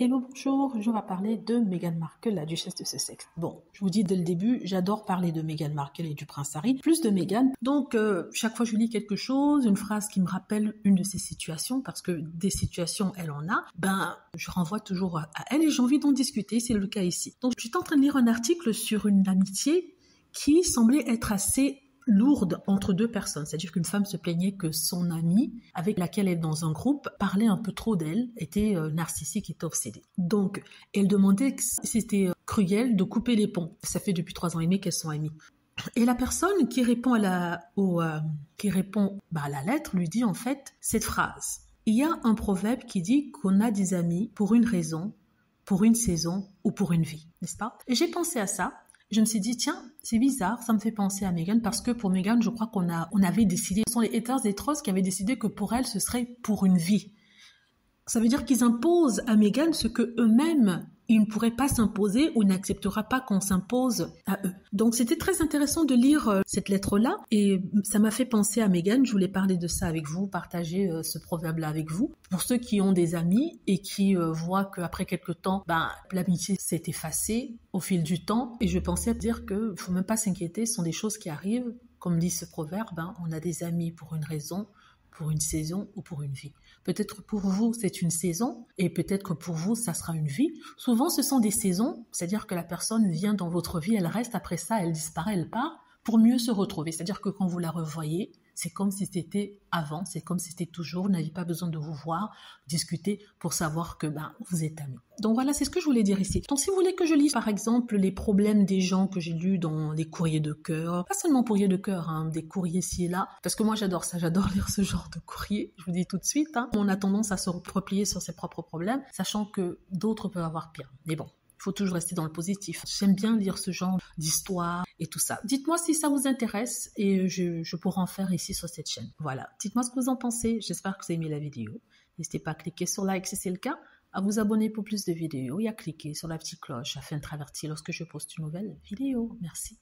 Hello, bonjour, je vais parler de Meghan Markle, la duchesse de Sussex. Bon, je vous dis dès le début, j'adore parler de Meghan Markle et du prince Harry, plus de Meghan. Donc, chaque fois je lis quelque chose, une phrase qui me rappelle une de ces situations, parce que des situations, elle en a, je renvoie toujours à elle et j'ai envie d'en discuter, c'est le cas ici. Donc, j'étais en train de lire un article sur une amitié qui semblait être assez lourde entre deux personnes. C'est-à-dire qu'une femme se plaignait que son amie, avec laquelle elle est dans un groupe, parlait un peu trop d'elle, était narcissique, était obsédée. Donc, elle demandait si c'était cruel de couper les ponts. Ça fait depuis 3 ans et demi qu'elles sont amies. Et la personne qui répond à la lettre lui dit en fait cette phrase. Il y a un proverbe qui dit qu'on a des amis pour une raison, pour une saison ou pour une vie, n'est-ce pas? Et j'ai pensé à ça. Je me suis dit, tiens, c'est bizarre, ça me fait penser à Meghan parce que pour Meghan, je crois on avait décidé, ce sont les haters des Trolls qui avaient décidé que pour elle, ce serait pour une vie. Ça veut dire qu'ils imposent à Meghan ce que eux-mêmes, ils ne pourraient pas s'imposer ou n'acceptera pas qu'on s'impose à eux. Donc c'était très intéressant de lire cette lettre-là et ça m'a fait penser à Meghan. Je voulais parler de ça avec vous, partager ce proverbe-là avec vous. Pour ceux qui ont des amis et qui voient qu'après quelques temps, l'amitié s'est effacée au fil du temps. Et je pensais dire que faut même pas s'inquiéter, ce sont des choses qui arrivent. Comme dit ce proverbe, on a des amis pour une raison, pour une saison ou pour une vie. Peut-être pour vous, c'est une saison et peut-être que pour vous, ça sera une vie. Souvent, ce sont des saisons, c'est-à-dire que la personne vient dans votre vie, elle reste, après ça, elle disparaît, elle part pour mieux se retrouver. C'est-à-dire que quand vous la revoyez, c'est comme si c'était avant, c'est comme si c'était toujours, vous n'avez pas besoin de vous voir, discuter pour savoir que vous êtes amis. Donc voilà, c'est ce que je voulais dire ici. Donc si vous voulez que je lise par exemple les problèmes des gens que j'ai lus dans les courriers de cœur, pas seulement courriers de cœur, des courriers ci et là, parce que moi j'adore ça, j'adore lire ce genre de courrier, je vous dis tout de suite. On a tendance à se replier sur ses propres problèmes, sachant que d'autres peuvent avoir pire. Mais bon, il faut toujours rester dans le positif. J'aime bien lire ce genre d'histoire et tout ça. Dites-moi si ça vous intéresse et je pourrai en faire ici sur cette chaîne. Voilà, dites-moi ce que vous en pensez. J'espère que vous avez aimé la vidéo. N'hésitez pas à cliquer sur like si c'est le cas, à vous abonner pour plus de vidéos et à cliquer sur la petite cloche afin de traverser lorsque je poste une nouvelle vidéo. Merci.